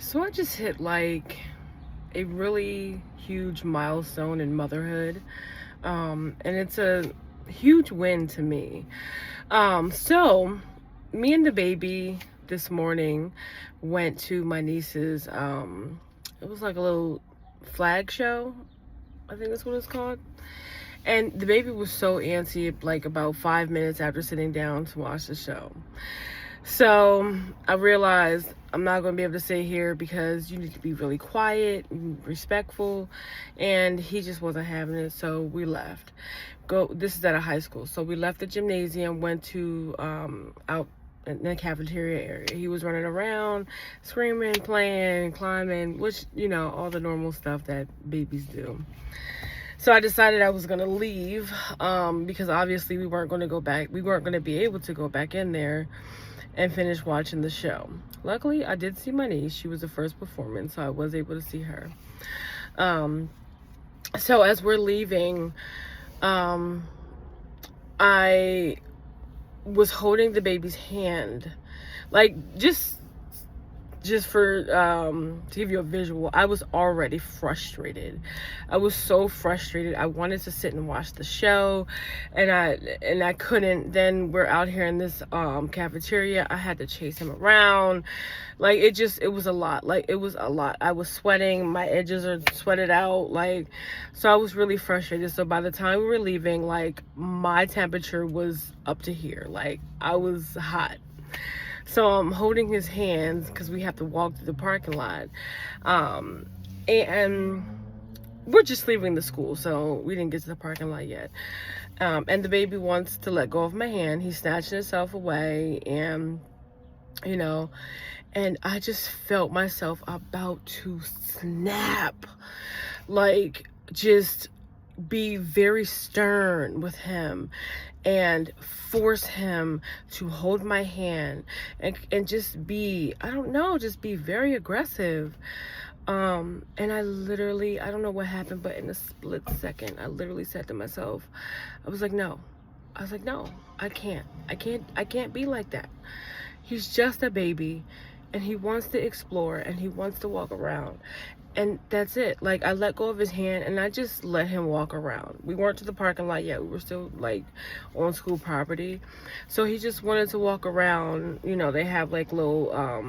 So I just hit like a really huge milestone in motherhood. And it's a huge win to me. So me and the baby this morning went to my niece's, it was like a little flag show. I think that's what it's called. And the baby was so antsy, like about 5 minutes after sitting down to watch the show. So I realized I'm not going to be able to sit here because you need to be really quiet and respectful. And he just wasn't having it. So we left. This is at a high school. So we left the gymnasium, went to out in the cafeteria area. He was running around, screaming, playing, climbing, which, all the normal stuff that babies do. So I decided I was going to leave because obviously we weren't going to go back. We weren't going to be able to go back in there and finish watching the show. Luckily, I did see my niece. She was the first performance, so I was able to see her. So as we're leaving, I was holding the baby's hand, like just for to give you a visual. I was already frustrated. I was so frustrated. I wanted to sit and watch the show, and I couldn't. Then we're out here in this cafeteria. I had to chase him around. Like it was a lot. I was sweating. My edges are sweated out. So I was really frustrated. So by the time we were leaving, my temperature was up to here. I was hot. So I'm holding his hands because we have to walk through the parking lot. And we're just leaving the school, so we didn't get to the parking lot yet. And the baby wants to let go of my hand. He's snatching himself away, and and I just felt myself about to snap. Just be very stern with him and force him to hold my hand and just be, I don't know, just be very aggressive. And I don't know what happened, but in a split second, I literally said to myself, no, I can't be like that. He's just a baby and he wants to explore and he wants to walk around. And that's it. I let go of his hand and I just let him walk around. We weren't to the parking lot yet. We were still on school property. So he just wanted to walk around. They have little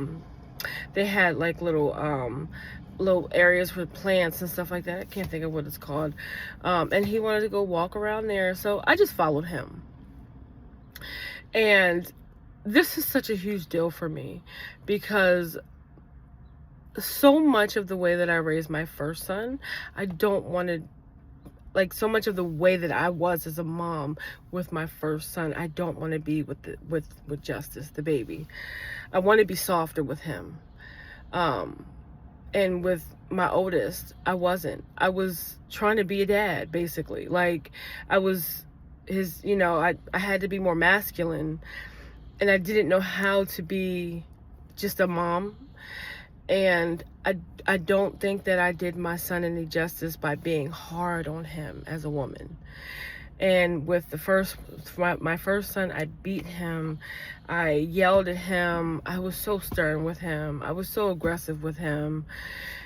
areas with plants and stuff like that. I can't think of what it's called. And he wanted to go walk around there. So I just followed him. And this is such a huge deal for me because so much of the way that I raised my first son, I don't want to, so much of the way that I was as a mom with my first son, I don't want to be with Justice, the baby. I want to be softer with him. And with my oldest, I wasn't. I was trying to be a dad, basically. I was his, I had to be more masculine, and I didn't know how to be just a mom. And I don't think that I did my son any justice by being hard on him as a woman. And with my first son, I beat him. I yelled at him. I was so stern with him. I was so aggressive with him.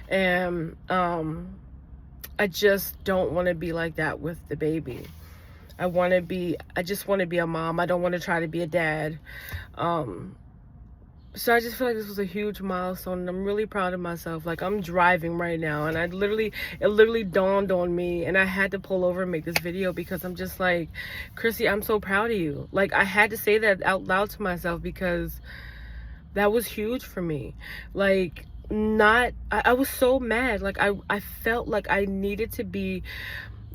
And I just don't want to be like that with the baby. I just want to be a mom. I don't want to try to be a dad. So I just feel like this was a huge milestone, and I'm really proud of myself. I'm driving right now, and it literally dawned on me, and I had to pull over and make this video because I'm just like, Chrissy, I'm so proud of you. I had to say that out loud to myself because that was huge for me. I was so mad. I felt like I needed to be,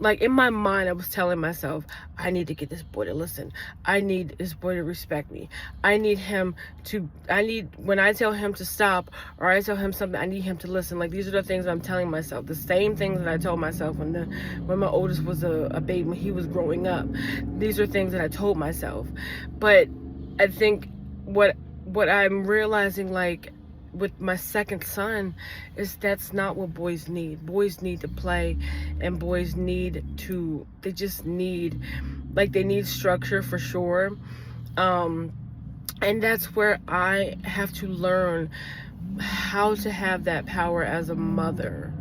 in my mind, I was telling myself, I need to get this boy to listen. I need this boy to respect me. When I tell him to stop or I tell him something, I need him to listen. These are the things I'm telling myself. The same things that I told myself when my oldest was a baby, when he was growing up. These are things that I told myself. But I think what I'm realizing, with my second son, is that's not what boys need. Boys need to play, and boys they just need, they need structure for sure. And that's where I have to learn how to have that power as a mother.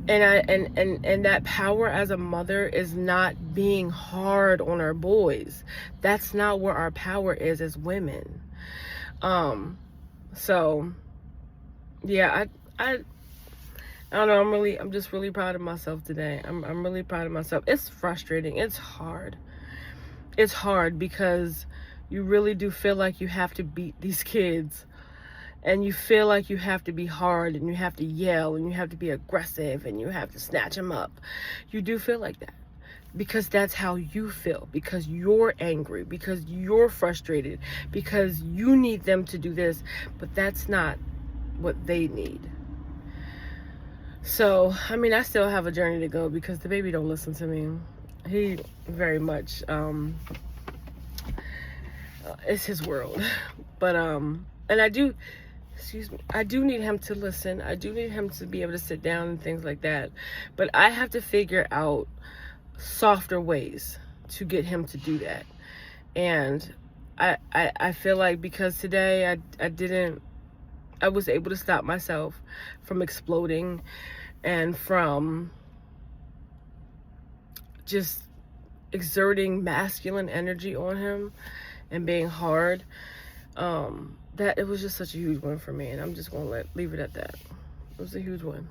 And that power as a mother is not being hard on our boys. That's not where our power is as women. So yeah, I don't know, I'm just really proud of myself today. I'm really proud of myself. It's frustrating. It's hard. It's hard because you really do feel like you have to beat these kids, and you feel like you have to be hard, and you have to yell, and you have to be aggressive, and you have to snatch them up. You do feel like that because that's how you feel, because you're angry, because you're frustrated, because you need them to do this, but that's not what they need. So, I mean, I still have a journey to go because the baby don't listen to me. He very much, it's his world. But, and I do need him to listen. I do need him to be able to sit down and things like that. But I have to figure out softer ways to get him to do that. And I feel like because today I was able to stop myself from exploding and from just exerting masculine energy on him and being hard. That it was just such a huge one for me, and I'm just gonna leave it at that. It was a huge one.